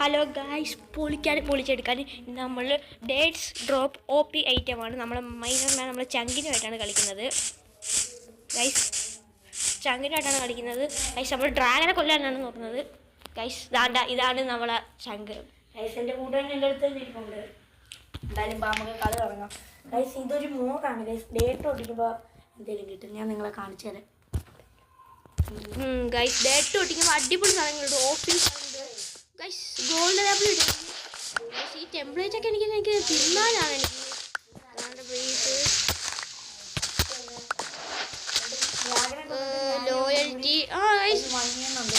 Hello guys, പൊളിച്ചെടുക്കാൻ നമ്മൾ dates drop OP ഐറ്റമാണ്. നമ്മൾ മൈനറിനാണ്, നമ്മൾ ചങ്കിനുമായിട്ടാണ് കളിക്കുന്നത് ഗൈസ്. ചങ്കിനുമായിട്ടാണ് കളിക്കുന്നത് ഗൈസ്. നമ്മൾ ഡ്രാഗനെ കൊല്ലാനാണ് നോക്കുന്നത് ഗൈസ്. ഇതാണ് നമ്മളെ ചങ്ക് ഗൈസിൻ്റെ കൂട്ടുകാരൻ എൻ്റെ അടുത്ത് ഇരിക്കുന്നുണ്ട്. എന്തായാലും നമുക്ക് കളി തുടങ്ങാം ഗൈസ്. ഇതൊരു മോഡാണ് ഗൈസ്. ഡേറ്റ് ഒട്ടിക്കുമ്പോൾ എന്തെങ്കിലും കിട്ടും, ഞാൻ നിങ്ങളെ കാണിച്ചു തരാം ഗൈസ്. ഡേറ്റ് ഒട്ടിക്കുമ്പോൾ അടിപൊളി സാധനങ്ങളുണ്ട്, OP ഗൈസ്. ഗോൾഡ് ലെവൽ ഇടും. ഈ ടെംപ്ലേറ്റ് ഒക്കെ എനിക്ക് തിന്നാനാണ്. Loyalty guys മഞ്ഞുണ്ട്.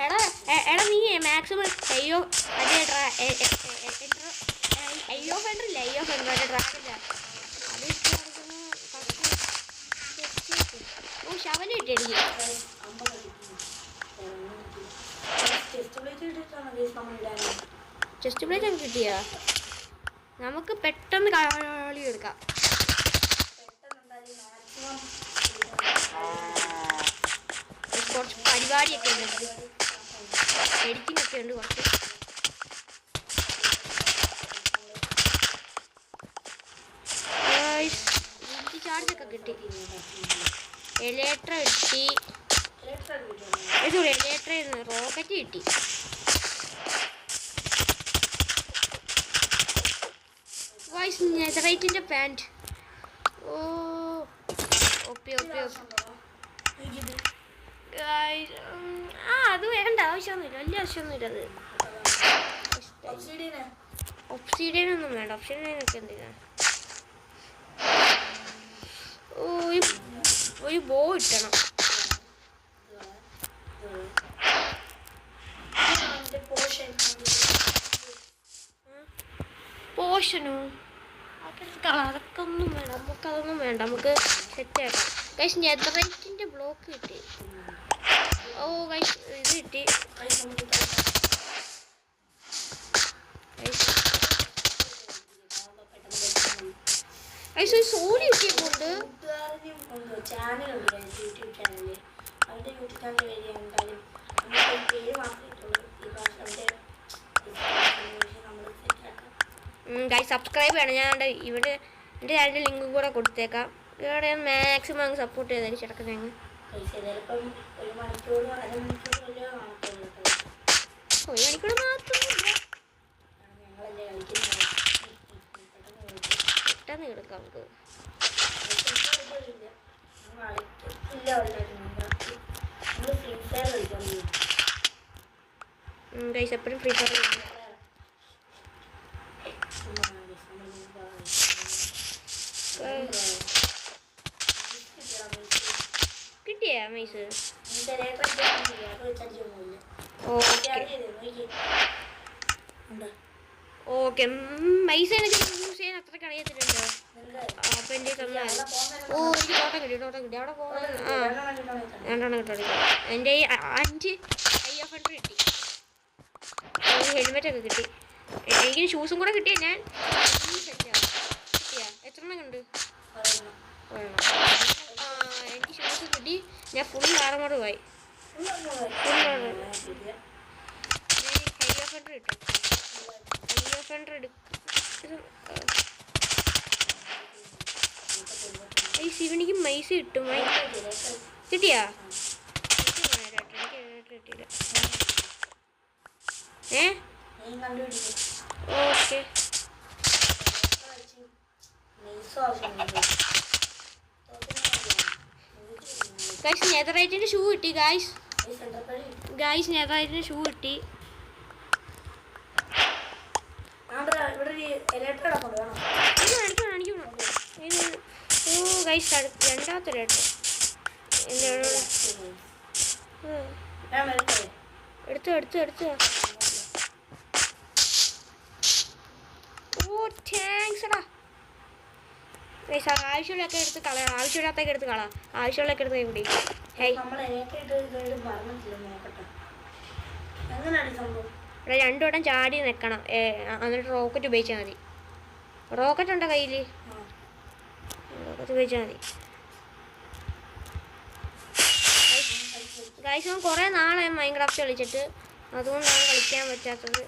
എടാ നീ മാക്സിമം അയ്യോ ഫെൻഡറില്ല, മറ്റേ ഡ്രാഗില്ല. അത് ശവല കിട്ടി എനിക്ക്. ചെസ്റ്റ് പ്ലേറ്റ് ഒക്കെ കിട്ടിയാ നമുക്ക് പെട്ടെന്ന് കളി എടുക്കാം. കുറച്ച് പരിപാടിയൊക്കെ ഉണ്ട്, എഡിറ്റിംഗ് ഒക്കെ ഉണ്ട് കുറച്ച്. ചാർജൊക്കെ കിട്ടി, എലേട്ര കിട്ടി, എലേട്ര റോക്കറ്റ് കിട്ടി. വോയിസ് നെതറൈറ്റിൻ്റെ പാൻറ്റ്. ഓപ്പി അത് വേണ്ട, ആവശ്യമൊന്നുമില്ല, വലിയ ആവശ്യമൊന്നുമില്ല. അത് ഒബ്സിഡിയനൊന്നും വേണ്ട. ഒബ്സിഡിയനൊക്കെ എന്തിനാ? ഒരു ബോ ഇട്ടണം. പോഷനോ അതൊക്കെ ഒന്നും വേണ്ട, നമുക്കതൊന്നും വേണ്ട. നമുക്ക് സെറ്റാക്കാം ഗൈസ്. നെതറൈറ്റിൻ്റെ ബ്ലോക്ക് കിട്ടി. ഗൈസ് ഇത് കിട്ടി. സോണി കിട്ടിയപ്പോണ്ട് ചാനലുണ്ട് യൂട്യൂബ് ചാനല്. അവരുടെ യൂട്യൂബ് ചാനൽ വരിക. എന്തായാലും പേര് മാത്രമേ ഈ പ്രാവശ്യം ഗൈസ് സബ്സ്ക്രൈബ് ചെയ്യണം. ഞാൻ ഇവിടെ എൻ്റെ ചാനലിൻ്റെ ലിങ്കും കൂടെ കൊടുത്തേക്കാം. ഇവിടെ മാക്സിമം അങ്ങ് സപ്പോർട്ട് ചെയ്താൽ ചിലപ്പോൾ ഞങ്ങൾ ഒരു മണിക്കൂർ മാത്രമല്ല, പെട്ടെന്ന് കിടക്കാം നമുക്ക്. ഗൈസ് എപ്പോഴും ഫ്രീ ഫയർ കിട്ടിയാ മൈസ്? ഓക്കെ മൈസ എനിക്ക് യൂസ് ചെയ്യാൻ അത്രയ്ക്ക് അറിയത്തില്ലല്ലോ. അപ്പം എൻ്റെ തന്നാൽ എനിക്ക് തോട്ടം കിട്ടി. അവിടെ പോകുന്നത് രണ്ടെണ്ണം കിട്ടും. എൻ്റെ 5 IF100 കിട്ടി. ഹെൽമെറ്റൊക്കെ കിട്ടി. എനിക്ക് ഷൂസും കൂടെ കിട്ടിയാൽ ഞാൻ കിട്ടിയാ എത്ര എണ്ണം ഉണ്ട്? എനിക്ക് ഷൂസ് കിട്ടി. ഞാൻ ഫുൾ ആർമറുമായി. IF100 കിട്ടും. IF100 ഈ ശിവനിക്ക് മൈസ് കിട്ടും. കിട്ടിയാ? കിട്ടിയില്ല. ഓക്കെ ഗൈസ് നെതറൈറ്റിൻ്റെ ഷൂ കിട്ടി. ഗൈസ് നെതറൈറ്റിൻ്റെ ഷൂ കിട്ടി. ഗൈസ് രണ്ടാമത്തെ ലേറ്റർ എടുത്തു. താങ്ക്സ് എടാ. ഗൈസ് ആവശ്യമുള്ളതൊക്കെ എടുത്ത് കളയാം, ആവശ്യമില്ലാത്തൊക്കെ എടുത്ത് കളാം, ആവശ്യമുള്ളതൊക്കെ എടുത്ത് കൂടി. ഇവിടെ 2 വട്ടം ചാടി നിൽക്കണം, എന്നിട്ട് റോക്കറ്റ് ഉപയോഗിച്ചാൽ മതി. റോക്കറ്റ് ഉണ്ടോ കയ്യിൽ? റോക്കറ്റ് ഉപയോഗിച്ചാൽ മതി. ഗൈസ് ഞാൻ കുറേ നാളായി മൈൻക്രാഫ്റ്റ് കളിച്ചിട്ട്, അതുകൊണ്ടാണ് കളിക്കാൻ പറ്റാത്തത്.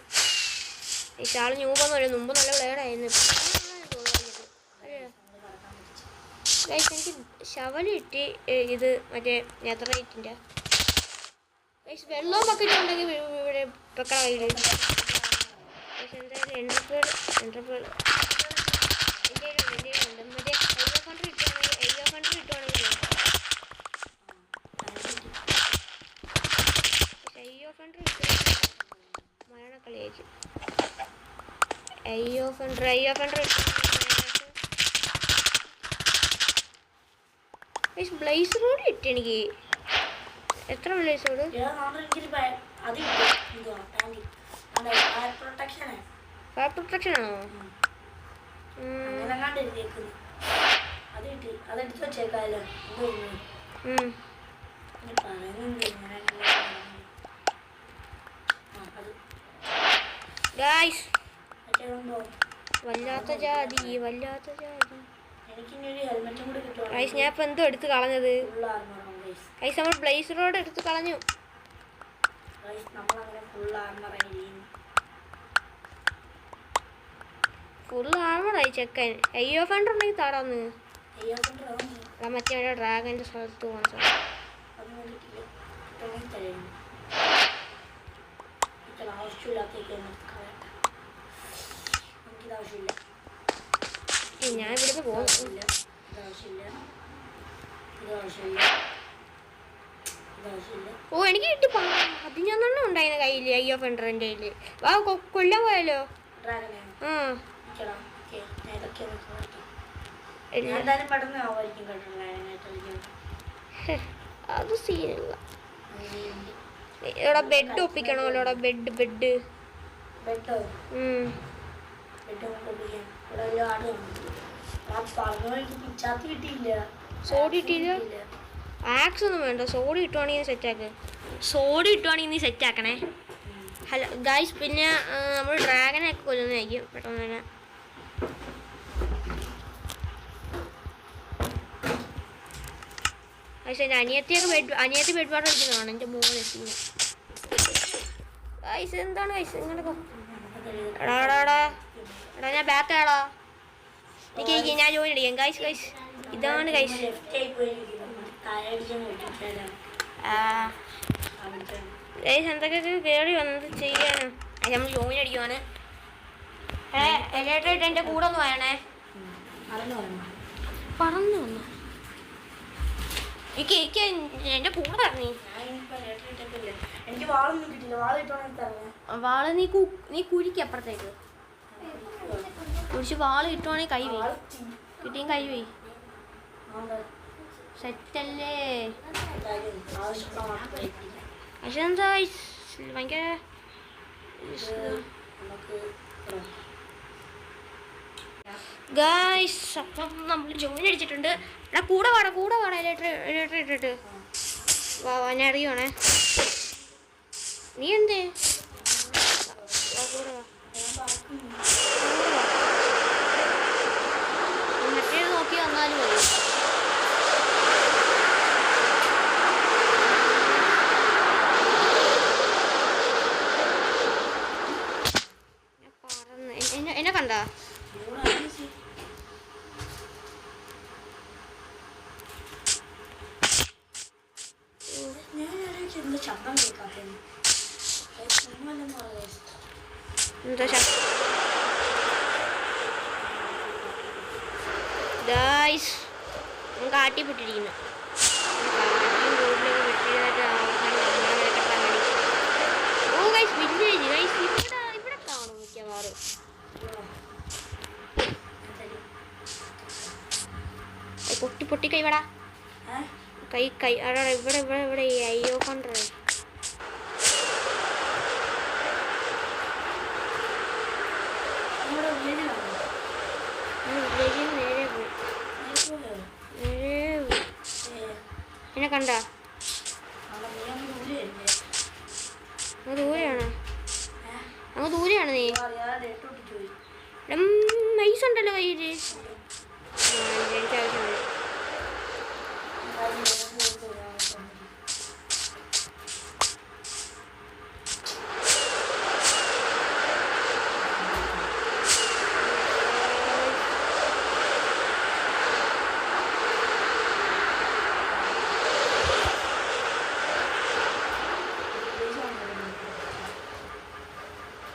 ഈ ആൾ ന്യൂബൊന്നും അല്ല, മുമ്പ് നല്ല പ്ലെയറായിരുന്നു. ഗൈസ് എനിക്ക് ശവല് കിട്ടി, ഇത് മറ്റേ നെതറൈറ്റിൻ്റെ. ഗൈസ് വെള്ളവും ബക്കറ്റ് ഉണ്ടെങ്കിൽ ഇവിടെ വെക്കണ കയ്യിൽ. ഗൈസ് എന്തായാലും എൻട്രപ്പേൾ എൻ്റെ ഉണ്ട് മറ്റേ എയ്യോ കൺട്രി കിട്ടുവാണെങ്കിൽ മരണക്കളിയായിരിക്കും. അയ്യോ ഫണ്ട് ബ്ലേസ് റോഡ് കിട്ടി എനിക്ക്. എത്ര ബ്ലേസ് റോഡ്? ഫയർ പ്രൊട്ടക്ഷൻ ആണോ? ഗൈസ് വല്ലാത്ത ജാതി. ഗൈസ് ഞാൻ ഇപ്പൊ എന്തോ എടുത്ത് കളഞ്ഞത്? ഗൈസ് നമ്മൾ ബ്ലേസ് റോഡ് എടുത്ത് കളഞ്ഞു. ഫുൾ ആർമറായി ചെക്കൻ. അയ്യോ ഫണ്ട് ഉണ്ടെങ്കിൽ താടാന്ന്. മറ്റേ ഡ്രാഗന്റെ സ്ഥലത്ത് പോകണം. ഞാൻ ഇവിടുന്ന് പോകുന്നില്ല. ഓ എനിക്ക് കിട്ടി 11 ഉണ്ടായിരുന്നു കയ്യില്. അയ്യോ ഫണ്ടറിന്റെ കയ്യില്. വാ കൊല്ലാൻ പോയാലോ? ആ അത് സീനില്ല. ഇവിടെ ബെഡ് ഒപ്പിക്കണമല്ലോ. ഇവിടെ ബെഡ് സോഡി കിട്ടിയില്ല. ആക്സ് ഒന്നും വേണ്ട. സോഡി കിട്ടുവാണെങ്കിൽ നീ സെറ്റാക്കണേ. ഹലോ ഗൈസ്, പിന്നെ നമ്മൾ ഡ്രാഗനൊക്കെ കൊല്ലുന്നതായിരിക്കും പെട്ടെന്ന് തന്നെ. പക്ഷേ എൻ്റെ അനിയത്തി ബെഡ് വാട്ടർ ഇരിക്കുന്നതാണ് എൻ്റെ മോൻ എത്തിക്കുന്നത്. ഗൈസ് എന്താണ് ഗൈസ് ഇങ്ങനെ? എടാ ഞാൻ ബാക്ക് ആടാ. എനിക്ക് ഞാൻ ജോയിൻ അടിക്കാം. ഗൈസ് ഇതാണ് ഗൈസ്. ഗൈസ് എന്തൊക്കെ കയറി വന്നത് ചെയ്യാനാ? നമ്മൾ ജോയിൻ അടിക്കുവാണ്. എലേറ്ററായിട്ട് എൻ്റെ കൂടെ ഒന്ന് വേണേ. പറന്നു വന്നു എനിക്ക് എൻ്റെ കൂടെ ഇറങ്ങി. വാള് നീ കുഴിക്ക് അപ്പുറത്തേക്ക് കുഴിച്ച് വാള് കിട്ടുവാണെങ്കിൽ കൈ പോയി. കിട്ടിയും കൈ പോയി. സെറ്റല്ലേ? പക്ഷെ എന്താ ഭയങ്കര ഗൈസ്. അപ്പം നമ്മൾ ജോയിൻ അടിച്ചിട്ടുണ്ട്. എടാ കൂടെ വാടാ ലെറ്റർ ഇട്ടിട്ട് വാ. ഞാൻ അറിയുവാണേ. നീ എന്തേ കൂടെ വാ. മറ്റേത് നോക്കി വന്നാലും മതി. എന്നെ കണ്ട എന്താ ഗൈസ് കാട്ടിപ്പെട്ടിരിക്കുന്നു. ഓ ഗൈസ് വില്ലേജ് ഗൈസ് ഇവിടെ കാണും മിക്കവാറും. പൊട്ടി കൈ വേടാ. കൈ അടാ ഇവിടെ അയ്യോ കൊണ്ടേ. എന്നെ കണ്ട ദൂരെയാണ് നീ? മൈസ് ഉണ്ടല്ലോ കയ്യിൽ. എനിക്ക് ആവശ്യമില്ല.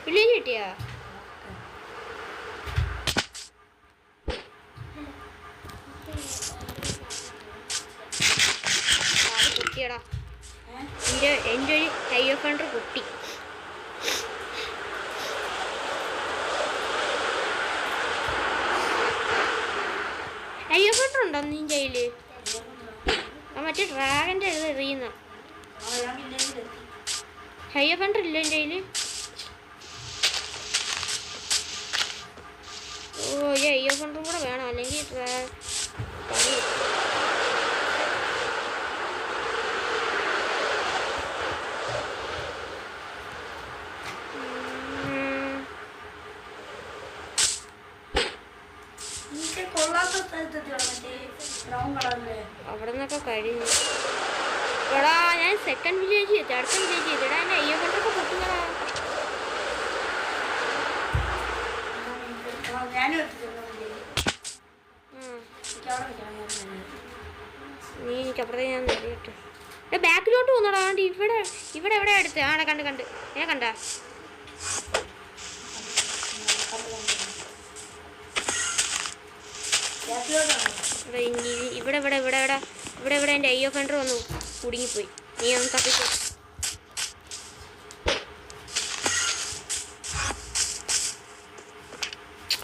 വില്ലേജ് കിട്ടിയാ? കുട്ടിയടാ എൻ്റെ ഒരു ഹൈ ഓഫ് ഹൺഡ്രഡ് കുട്ടി. ഹൈ ഓഫ് ഹൺഡ്രഡ് ഉണ്ടോ നിൻ്റെ കയ്യിൽ? ആ മറ്റേ ഡ്രാഗൻ്റെ ഇത് എറിയുന്ന ഹൈ ഓഫ് ഹൺഡ്രഡ് ഇല്ല എൻ്റെ കയ്യിൽ. ഓ ഈ ഹൈ ഓഫ് ഹൺഡ്രഡും കൂടെ വേണം, അല്ലെങ്കിൽ അവിടെ നിന്നൊക്കെ കഴിഞ്ഞു. എടാ ഞാൻ സെക്കൻഡ് വില്ലേജ് ചെയ്തു, അടുത്ത വില്ലേജ് ചെയ്തു. എടാ എൻ്റെ അയ്യോ കൊണ്ടൊക്കെ പൊട്ടുന്നടാ. നീ എനിക്കപ്പുറത്തേക്ക് ഞാൻ നേരിട്ട് ബാക്കിലോട്ട് പോകുന്നടാ. ഇവിടെ ഇവിടെ എവിടെ അടുത്ത് ആണെ കണ്ട് ഞാൻ കണ്ട ഇവിടെ ഇവിടെ ഇവിടെ ഇവിടെ ഇവിടെ ഇവിടെ എൻ്റെ ഐ ഓഫ് ഹൺഡ്രഡ് വന്നു കുടുങ്ങിപ്പോയി. നീ ഒന്ന് തപ്പിക്കോ.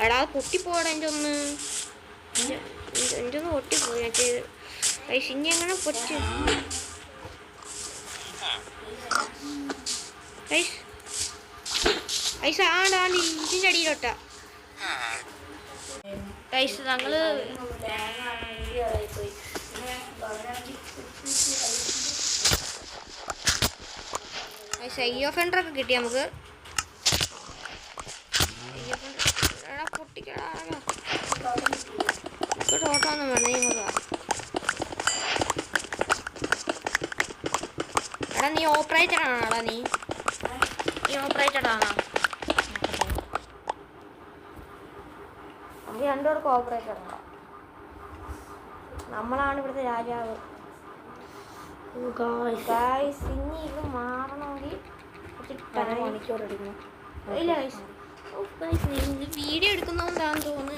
എടാ പൊട്ടിപ്പോടാ എൻ്റെ ഒന്ന് പൊട്ടിപ്പോയി. മറ്റേ ഇനി എങ്ങനെ പൊച്ച് ഐസ് ആണ്ടാണ്ട് ഇതിൻ്റെ അടിയിലോട്ടാ ഐസ്. ഞങ്ങള് ഐ ഓഫ് ഹൺഡ്രഡ് കിട്ടി നമുക്ക്. പൊട്ടിക്കടാ ഓട്ടമൊന്നും വേണ്ട. നീ എടാ നീ ഓപ്പറേറ്റർ ആണോ? എടാ നീ ഓപ്പറേറ്റർ ആണോ? നമുക്ക് രണ്ടുപേർക്ക് ഓപ്പറേറ്റർ ആണോ? നമ്മളാണ് ഇവിടുത്തെ രാജാവ്. ഇനി ഇത് മാറണമെങ്കിൽ മണിക്കൂർ എടുക്കണം. ഇല്ല വീഡിയോ എടുക്കുന്നതുകൊണ്ടാന്ന് തോന്നുന്നു.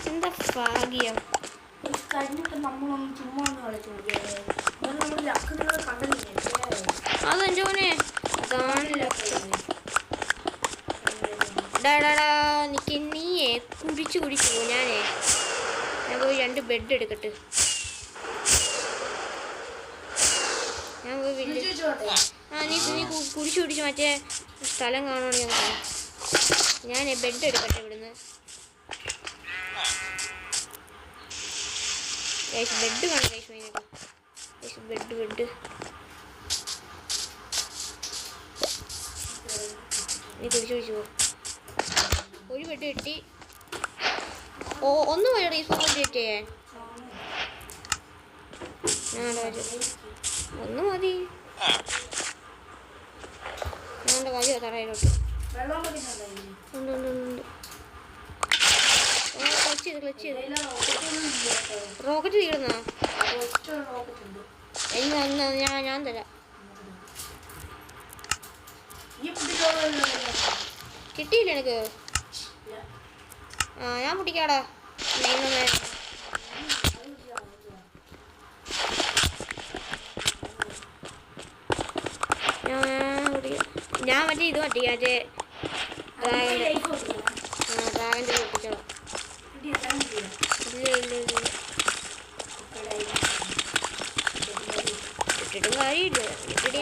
എന്താ ഭാഗ്യം. അതെൻ്റെ മോനെ അതാണല്ലോ. ഡാടാ നിക്ക് നീയേ കുടിച്ചു പോ. ഞാൻ പോയി 2 ബെഡ് എടുക്കട്ടെ. ഞാൻ പോയി നീ കുടിച്ചു മറ്റേ സ്ഥലം കാണുവാണെങ്കിൽ ഞാൻ ബെഡ് എടുക്കട്ടെ ഇവിടുന്ന്. ബെഡ് കാണാം. ബെഡ് നീ കുടിച്ചു പോ. ഒരു ബെഡ് കിട്ടി. ഒന്ന് പോയി റീസോർട്ട് ചെയ്യാൻ ഒന്ന് മതി. ഞങ്ങളുടെ കാര്യം തറയിലോട്ട് ഉണ്ട്. ക്ലച്ച് ചെയ്ത് റോക്കറ്റ് തീർന്നാ? ഞാൻ തരാം. കിട്ടിയില്ല എനിക്ക്. ഞാൻ പൊട്ടിക്കാടാ. ഞാൻ മറ്റേ ഇത് പൊട്ടിക്കാം. ഡ്രാഗൻ്റെ പൊട്ടിച്ചോളാം. ഇട്ടിട്ടും കാര്യമില്ല. ഇട്ടിട്ട്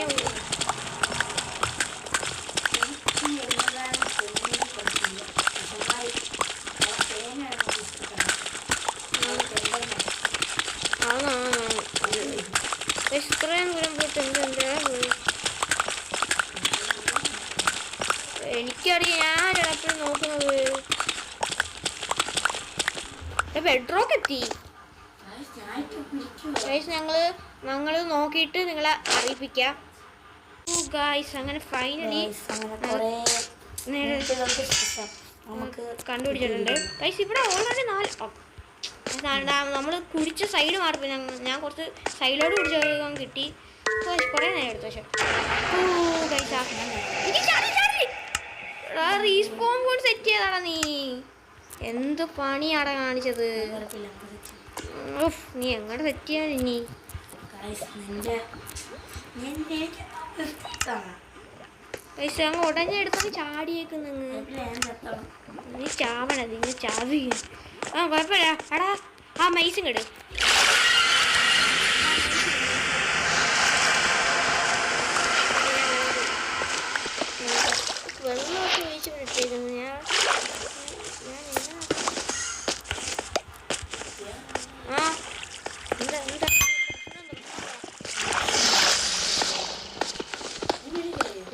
ഇത്രയും ദൂരം പോയിട്ട് എന്താ പോയി. എനിക്കറിയാം. ഞാൻ എപ്പോഴും നോക്കുന്നത് ബെഡ്റോക്ക് എത്തി. ഗൈസ് ഞങ്ങൾ നോക്കിയിട്ട് നിങ്ങളെ അറിയിപ്പിക്കാം. ഗൈസ് അങ്ങനെ ഫൈനലി കണ്ടുപിടിച്ചിട്ടുണ്ട്. ഗൈസ് ഇവിടെ ഓൾറെഡി 4 നമ്മൾ കുടിച്ച സൈഡ് മാറി. ഞാൻ കുറച്ച് സൈഡിലോട്ട് കുടിച്ച കിട്ടി. കുറേ നേരം എടുത്തു. പക്ഷെ റീസ്പോൺ കോഡ് സെറ്റ് ചെയ്താടാ നീ. എന്ത് പണിയാടാ കാണിച്ചത്. നീ എങ്ങോട്ട് സെറ്റ് ചെയ്യാൻ ഇനി. പൈസ അങ്ങ് ഉടഞ്ഞെടുത്തൊക്കെ ചാടിയേക്ക്. നീ ചാവണ നിങ്ങൾ ചാവി. കുഴപ്പമില്ല. എടാ ആ മൈസും കേട്. വെള്ളമൊക്കെ ഒഴിച്ച് വിട്ടേക്കുന്നു.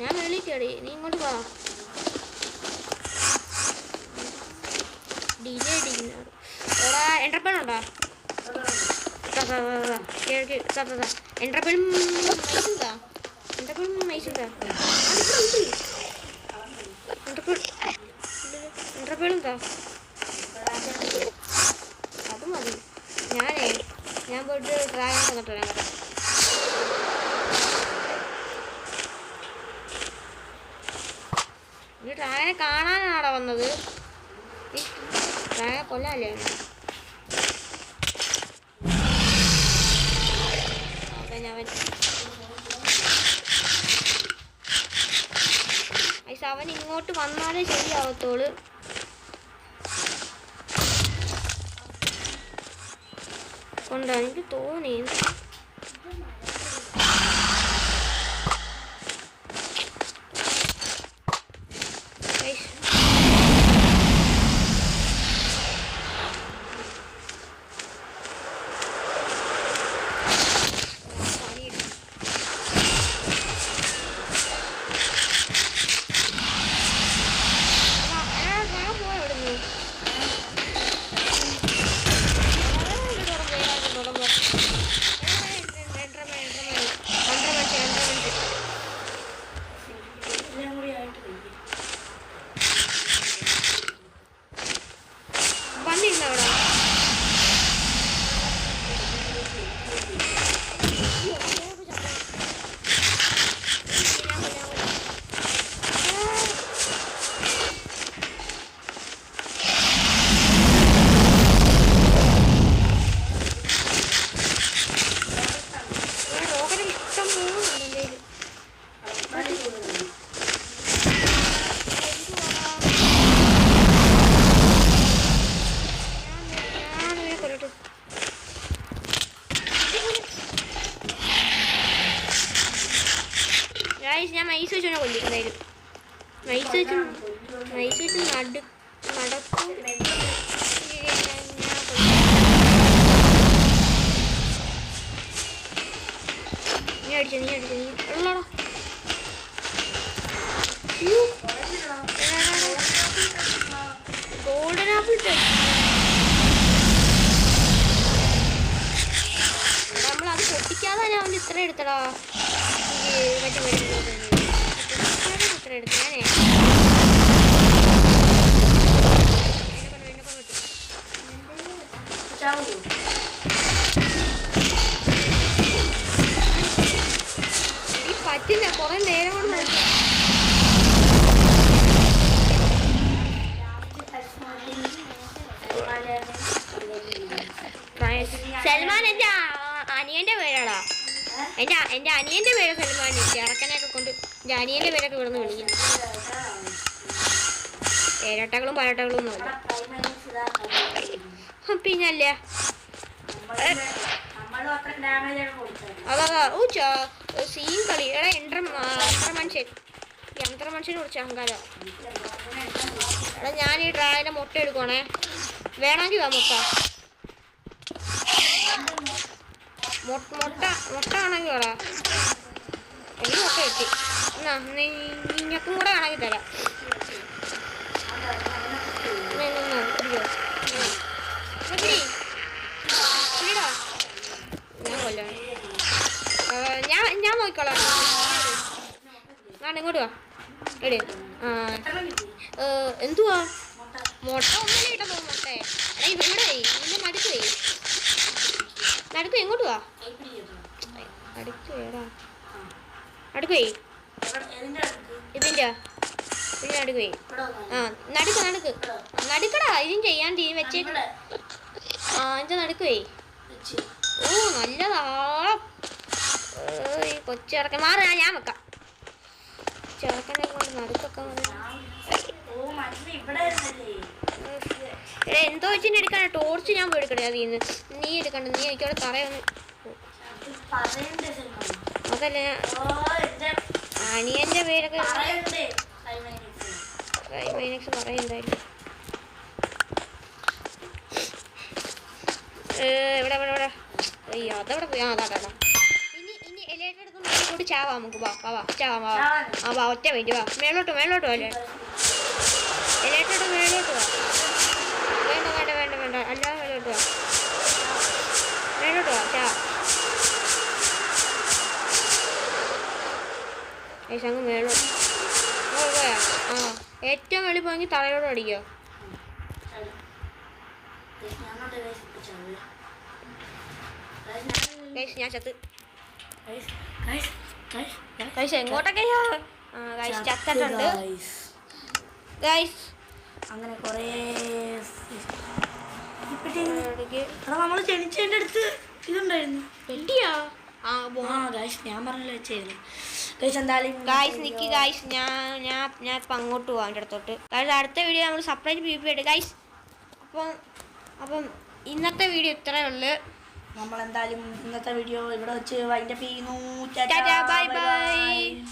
ഞാൻ വിളിക്കടി. നീ ഇങ്ങോട്ട് വാ. ഡിലേ അടിക്കുന്ന എടാ എൻ്റർപ്പേളുണ്ടോ? എൻ്റർപ്പേളും മൈസുണ്ടാ? എൻ്റർപ്പേളും എന്താ? അത് മതി. ഞാൻ പോയിട്ട് ഡ്രാഗൺ വന്നിട്ട് വരാം. നീ ഡ്രാഗനെ കാണാനാണോ വന്നത്? ഡ്രാഗനെ കൊല്ലാല്ലേ? അവൻ ഇങ്ങോട്ട് വന്നാലേ ശരിയാവത്തോള്. കൊണ്ടാ എനിക്ക് തോന്നി. ഞാൻ മൈസ് വെച്ചോനെ കൊല്ലി. എന്തായാലും മൈസ് വെച്ച് നടക്കും. നീ അടിച്ച ഉള്ളടാ. ഗോൾഡൻ ആപ്പിൾ നമ്മളത് പൊട്ടിക്കാതെ തന്നെ അവൻ്റെ ഇത്ര എടുത്തടാ. ഇത്ര എടുത്ത് ഞാനേ പറ്റില്ല. കുറെ നേരം കൊണ്ട് സൽമാൻ എൻ്റെ അനിയൻ്റെ പേരാടാ. എൻ്റെ അനിയൻ്റെ പേര് സൽമാൻ. ഇറക്കനൊക്കെ കൊണ്ട് എൻ്റെ അനിയൻ്റെ പേരൊക്കെ ഇവിടെ നിന്ന് വിളിക്കും. ഏരട്ടകളും പരട്ടകളും ഒന്നുമില്ല. പിന്നല്ലേ അതാ സീൻ കളി. എടാ യന്ത്രമനുഷ്യനെ കുറിച്ച് അഹങ്കാരം. എടാ ഞാൻ ഈ ഡ്രാഗൻ്റെ മുട്ട എടുക്കുവാണേ. വേണമെങ്കിൽ വാ മുട്ട. മുട്ട ആണെങ്കിൽ വേടാ. എനിക്ക് മുട്ട കിട്ടി. എന്നാ നിങ്ങൾക്കും കൂടെ ആണെങ്കിൽ തരാം. ശരി വേണ്ട ഇങ്ങോട്ട് വാ എടേ ആ എന്തുവാ മുട്ട ഒന്നല്ലേ കിട്ടുമ്പോ മുട്ടേ എടാ ഇവിടെ നിന്റെ നടുക്കുവേ എങ്ങോട്ട് വാ അടുക്കുവേടാ അടുക്കുവേ ഇതിൻ്റെ പിന്നെ നടുക്കുവേ ആ നടുക്കടാ ഇതും ചെയ്യാൻ ടീം വെച്ചേക്കണ ആ എന്താ നടുക്കുവേ ഓ നല്ലതാ ഈ കൊച്ചിറക്കം മാറാ ഞാൻ വെക്കാം ചെറുക്കനെ കൊണ്ട് നടുക്കൊക്കെ എന്തോ വെച്ചിട്ട് എടുക്കാനാ ടോർച്ച് ഞാൻ പോയി എടുക്കണേ അതിന്ന് നീ എടുക്കണ്ട നീ എനിക്കവിടെ തറയൊന്ന് അതല്ല അനിയന്റെ പേരൊക്കെ മൈനക്സ് പറയുണ്ടായിരുന്നു എവിടെ അയ്യോ അതവിടെ പോയി അതാ ഇനി എലേറ്റ് എടുക്കുന്ന കൂടി ചാവാ നമുക്ക് ചാവാ ഒറ്റ വേണ്ടി വാ മേലോട്ട് അല്ലേ എലേറ്റ് മേലോട്ട് വാ വേണ്ട അല്ലാതെ മേലോട്ട് വാ ചാ അങ്ങ് മേലോട്ട് പോയാ ആ ഏറ്റവും വെളി പോയെങ്കിൽ തലയോട് അടിക്കോ ഞാൻ ചത്ത് എങ്ങോട്ടൊക്കെയാ ചത്തിട്ടുണ്ട് അങ്ങനെ കൊറേ നമ്മൾ ജനിച്ചതിൻ്റെ അടുത്ത് ഇതുണ്ടായിരുന്നു പെട്ടിയാ ഞാൻ പറഞ്ഞല്ലോ വെച്ചായിരുന്നു എന്തായാലും നിക്ക് ഞാൻ ഇപ്പം അങ്ങോട്ട് പോവാം എൻ്റെ അടുത്തോട്ട് കാരണം അടുത്ത വീഡിയോ നമ്മൾ സെപ്പറേറ്റ് PvP ആയിട്ട് ഗൈസ് അപ്പം ഇന്നത്തെ വീഡിയോ ഇത്രയേ ഉള്ളൂ നമ്മളെന്തായാലും ഇന്നത്തെ വീഡിയോ ഇവിടെ വെച്ച് വൈൻഡപ്പ് ചെയ്യുന്നു. Bye bye.